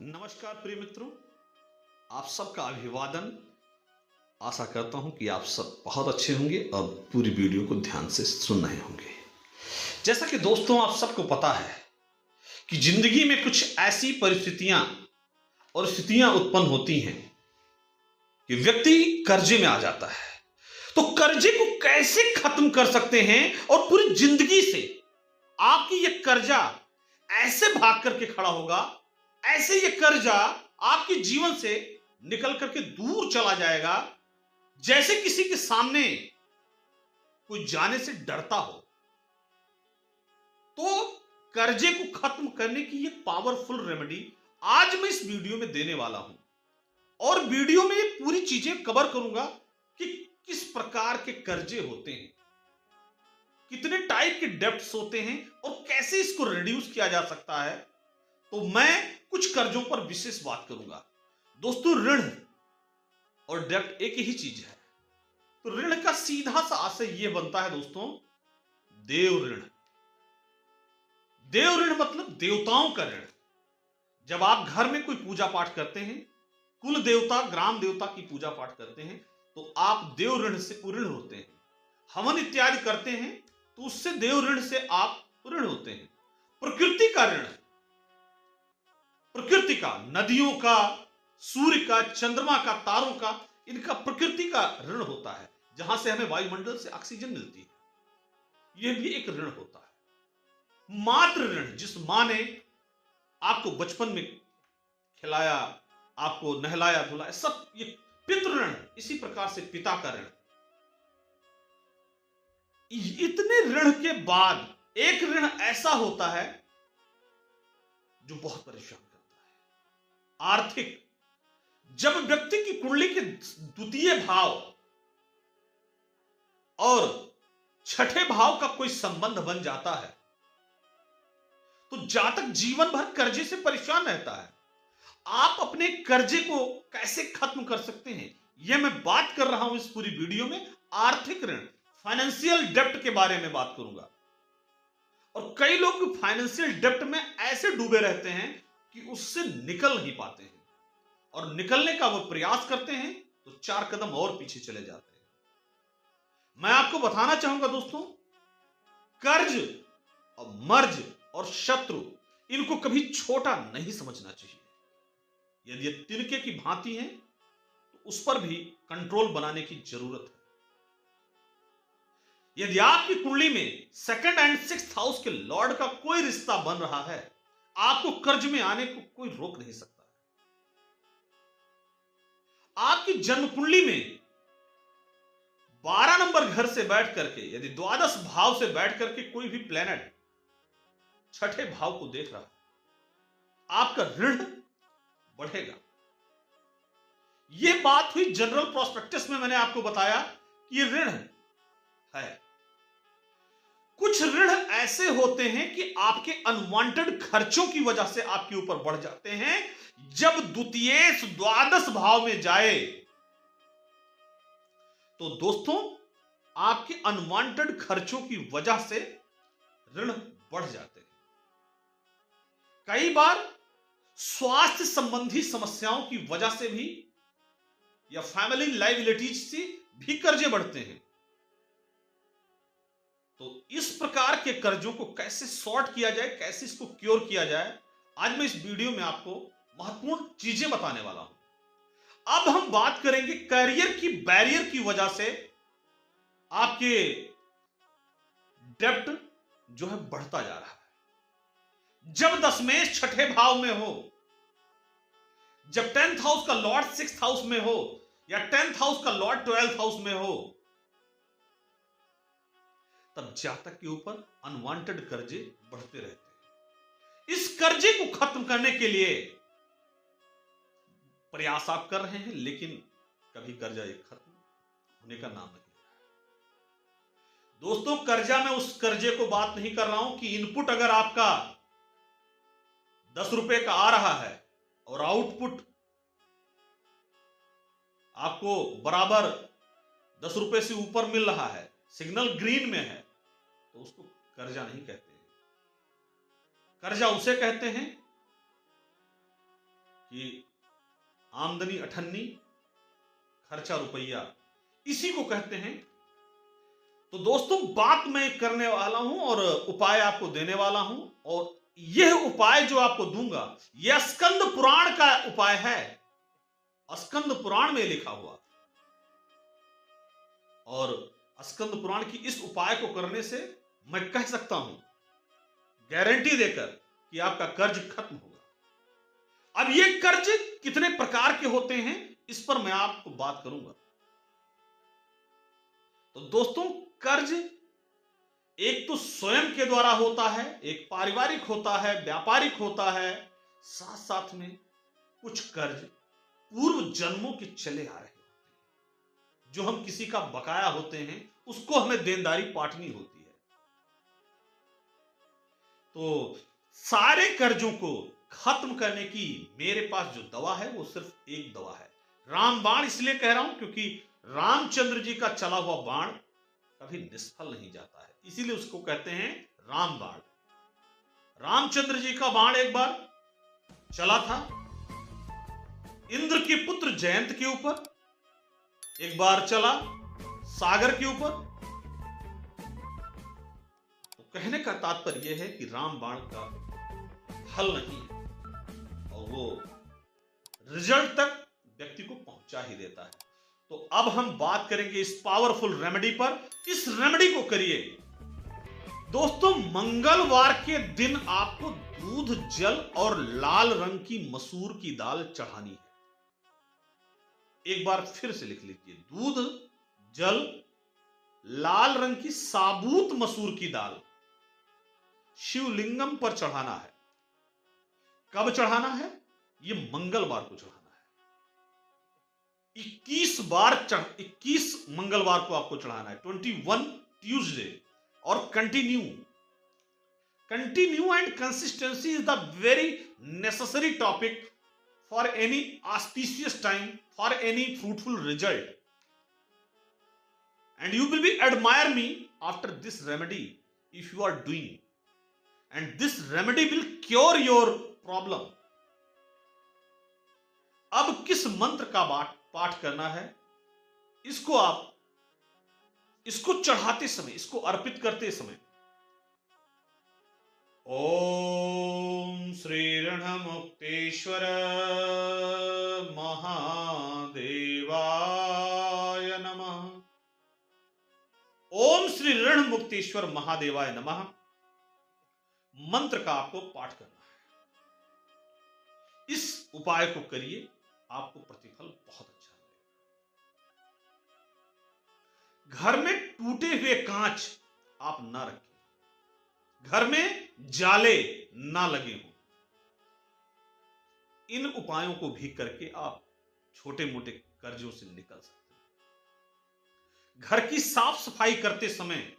नमस्कार प्रिय मित्रों, आप सबका अभिवादन। आशा करता हूं कि आप सब बहुत अच्छे होंगे और पूरी वीडियो को ध्यान से सुन रहे होंगे। जैसा कि दोस्तों आप सबको पता है कि जिंदगी में कुछ ऐसी परिस्थितियां और स्थितियां उत्पन्न होती हैं कि व्यक्ति कर्जे में आ जाता है। तो कर्जे को कैसे खत्म कर सकते हैं और पूरी जिंदगी से आपकी यह कर्जा ऐसे भाग करके खड़ा होगा, ऐसे ये कर्जा आपके जीवन से निकल करके दूर चला जाएगा, जैसे किसी के सामने कोई जाने से डरता हो। तो कर्जे को खत्म करने की ये पावरफुल रेमेडी आज मैं इस वीडियो में देने वाला हूं और वीडियो में ये पूरी चीजें कवर करूंगा कि किस प्रकार के कर्जे होते हैं, कितने टाइप के डेब्ट्स होते हैं और कैसे इसको रिड्यूस किया जा सकता है। तो मैं कुछ कर्जों पर विशेष बात करूंगा। दोस्तों, ऋण और डेब्ट एक ही चीज है। तो ऋण का सीधा सा आशय यह बनता है दोस्तों, देव ऋण। देव ऋण मतलब देवताओं का ऋण। जब आप घर में कोई पूजा पाठ करते हैं, कुल देवता ग्राम देवता की पूजा पाठ करते हैं, तो आप देव ऋण से ऋण होते हैं। हवन इत्यादि करते हैं तो उससे देव ऋण से आप ऋण होते हैं। प्रकृति का ऋण, प्रकृति का, नदियों का, सूर्य का, चंद्रमा का, तारों का, इनका प्रकृति का ऋण होता है, जहां से हमें वायुमंडल से ऑक्सीजन मिलती है। यह भी एक ऋण होता है। मातृ ऋण, जिस मां ने आपको बचपन में खिलाया, आपको नहलाया धुलाया, सब ये पितृ ऋण। इसी प्रकार से पिता का ऋण। इतने ऋण के बाद एक ऋण ऐसा होता है जो बहुत परेशान करता है, आर्थिक। जब व्यक्ति की कुंडली के द्वितीय भाव और छठे भाव का कोई संबंध बन जाता है तो जातक जीवन भर कर्जे से परेशान रहता है। आप अपने कर्जे को कैसे खत्म कर सकते हैं, यह मैं बात कर रहा हूं इस पूरी वीडियो में। आर्थिक ऋण, फाइनेंशियल डेब्ट के बारे में बात करूंगा। और कई लोग फाइनेंशियल डेब्ट में ऐसे डूबे रहते हैं कि उससे निकल नहीं पाते हैं, और निकलने का वो प्रयास करते हैं तो 4 कदम और पीछे चले जाते हैं। मैं आपको बताना चाहूंगा दोस्तों, कर्ज और मर्ज और शत्रु, इनको कभी छोटा नहीं समझना चाहिए। यदि ये तिनके की भांति हैं तो उस पर भी कंट्रोल बनाने की जरूरत है। यदि आपकी कुंडली में सेकंड एंड 6th हाउस के लॉर्ड का कोई रिश्ता बन रहा है, आपको कर्ज में आने को कोई रोक नहीं सकता है। आपकी जन्म कुंडली में 12 नंबर घर से बैठ करके, यदि द्वादश भाव से बैठ करके कोई भी प्लेनेट छठे भाव को देख रहा है, आपका ऋण बढ़ेगा। यह बात हुई जनरल प्रोस्पेक्टस में, मैंने आपको बताया कि यह ऋण है। कुछ ऋण ऐसे होते हैं कि आपके अनवांटेड खर्चों की वजह से आपके ऊपर बढ़ जाते हैं। जब द्वितीयेश द्वादश भाव में जाए तो दोस्तों आपके अनवांटेड खर्चों की वजह से ऋण बढ़ जाते हैं। कई बार स्वास्थ्य संबंधी समस्याओं की वजह से भी या फैमिली लायबिलिटीज से भी कर्जे बढ़ते हैं। तो इस प्रकार के कर्जों को कैसे सॉर्ट किया जाए, कैसे इसको क्योर किया जाए, आज मैं इस वीडियो में आपको महत्वपूर्ण चीजें बताने वाला हूं। अब हम बात करेंगे करियर की बैरियर की वजह से आपके डेब्ट जो है बढ़ता जा रहा है। जब दशमेश छठे भाव में हो, जब 10th हाउस का लॉर्ड 6th हाउस में हो, या 10th हाउस का लॉर्ड 12th हाउस में हो, तब जातक के ऊपर अनवांटेड कर्जे बढ़ते रहते हैं। इस कर्जे को खत्म करने के लिए प्रयास आप कर रहे हैं, लेकिन कभी कर्जा एक खत्म होने का नाम नहीं ले रहा है। दोस्तों, कर्जा में उस कर्जे को बात नहीं कर रहा हूं कि इनपुट अगर आपका 10 रुपए का आ रहा है और आउटपुट आपको बराबर 10 रुपए से ऊपर मिल रहा है, सिग्नल ग्रीन में है, तो उसको कर्जा नहीं कहते हैं। कर्जा उसे कहते हैं कि आमदनी अठन्नी, खर्चा रुपया, इसी को कहते हैं। तो दोस्तों, बात मैं करने वाला हूं और उपाय आपको देने वाला हूं, और यह उपाय जो आपको दूंगा यह स्कंद पुराण का उपाय है। स्कंद पुराण में लिखा हुआ, और स्कंद पुराण की इस उपाय को करने से मैं कह सकता हूं गारंटी देकर कि आपका कर्ज खत्म होगा। अब ये कर्ज कितने प्रकार के होते हैं इस पर मैं आपको बात करूंगा। तो दोस्तों, कर्ज एक तो स्वयं के द्वारा होता है, एक पारिवारिक होता है, व्यापारिक होता है, साथ साथ में कुछ कर्ज पूर्व जन्मों के चले आ रहे होते हैं, जो हम किसी का बकाया होते हैं उसको हमें देनदारी पाटनी होती है। तो सारे कर्जों को खत्म करने की मेरे पास जो दवा है वो सिर्फ एक दवा है। रामबाण इसलिए कह रहा हूं क्योंकि रामचंद्र जी का चला हुआ बाण कभी निष्फल नहीं जाता है, इसीलिए उसको कहते हैं रामबाण। रामचंद्र जी का बाण एक बार चला था इंद्र के पुत्र जयंत के ऊपर, एक बार चला सागर के ऊपर। तो कहने का तात्पर्य यह है कि रामबाण का हल नहीं है, और वो रिजल्ट तक व्यक्ति को पहुंचा ही देता है। तो अब हम बात करेंगे इस पावरफुल रेमेडी पर। इस रेमेडी को करिए दोस्तों। मंगलवार के दिन आपको दूध, जल और लाल रंग की मसूर की दाल चढ़ानी है। एक बार फिर से लिख लीजिए, दूध, जल, लाल रंग की साबुत मसूर की दाल शिवलिंगम पर चढ़ाना है। कब चढ़ाना है? यह मंगलवार को चढ़ाना है। 21 मंगलवार को आपको चढ़ाना है, 21 ट्यूसडे। और continue and consistency is the very necessary topic for any auspicious time, for any fruitful result. And you will be admire me after this remedy if you are doing. And this remedy will cure your problem. अब किस मंत्र का पाठ करना है? इसको चढ़ाते समय, इसको अर्पित करते समय ओम श्री ऋणमुक्तेश्वर महादेवाय नमः। ओम श्री ऋणमुक्तेश्वर महादेवाय नमः मंत्र का आपको पाठ करना है। इस उपाय को करिए, आपको प्रतिफल बहुत अच्छा मिलेगा। घर में टूटे हुए कांच आप ना रखें, घर में जाले ना लगे हों। इन उपायों को भी करके आप छोटे मोटे कर्जों से निकल सकते हैं। घर की साफ सफाई करते समय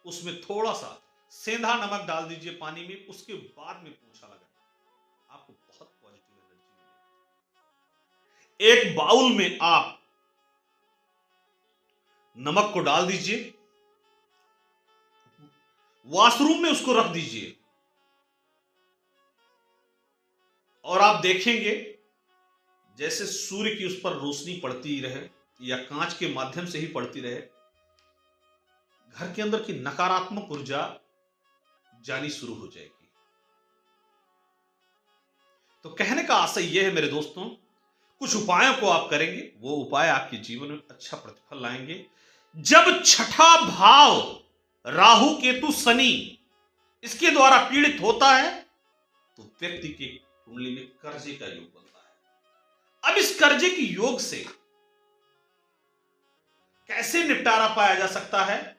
उसमें थोड़ा सा सेंधा नमक डाल दीजिए पानी में, उसके बाद में पोछा लगाएं, आपको बहुत पॉजिटिव एनर्जी मिलेगी। एक बाउल में आप नमक को डाल दीजिए, वॉशरूम में उसको रख दीजिए, और आप देखेंगे जैसे सूर्य की उस पर रोशनी पड़ती रहे या कांच के माध्यम से ही पड़ती रहे, घर के अंदर की नकारात्मक ऊर्जा जानी शुरू हो जाएगी। तो कहने का आशय यह है मेरे दोस्तों, कुछ उपायों को आप करेंगे, वो उपाय आपके जीवन में अच्छा प्रतिफल लाएंगे। जब छठा भाव राहु, केतु, शनि इसके द्वारा पीड़ित होता है तो व्यक्ति की कुंडली में कर्जे का योग बनता है। अब इस कर्जे के योग से कैसे निपटारा पाया जा सकता है,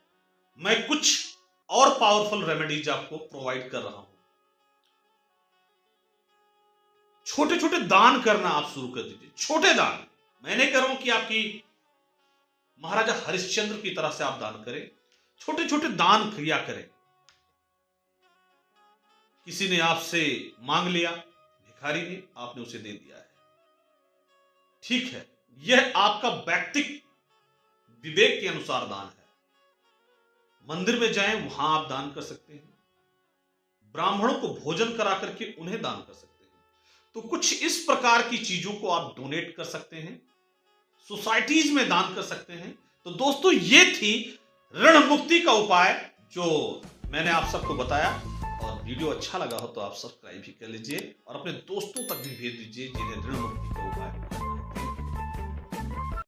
मैं कुछ और पावरफुल रेमेडीज आपको प्रोवाइड कर रहा हूं। छोटे छोटे दान करना आप शुरू कर दीजिए। छोटे दान, मैं नहीं कह रहा हूं कि आपकी महाराजा हरिश्चंद्र की तरह से आप दान करें, छोटे छोटे दान क्रिया करें। किसी ने आपसे मांग लिया, भिखारी ने, आपने उसे दे दिया है, ठीक है, यह आपका व्यक्तिगत विवेक के अनुसार दान है। मंदिर में जाएं, वहां आप दान कर सकते हैं। ब्राह्मणों को भोजन करा करके उन्हें दान कर सकते हैं। तो कुछ इस प्रकार की चीजों को आप डोनेट कर सकते हैं, सोसाइटीज में दान कर सकते हैं। तो दोस्तों ये थी ऋण मुक्ति का उपाय जो मैंने आप सबको बताया। और वीडियो अच्छा लगा हो तो आप सब्सक्राइब भी कर लीजिए और अपने दोस्तों तक भी भेज दीजिए जिन्हें ऋण मुक्ति का उपाय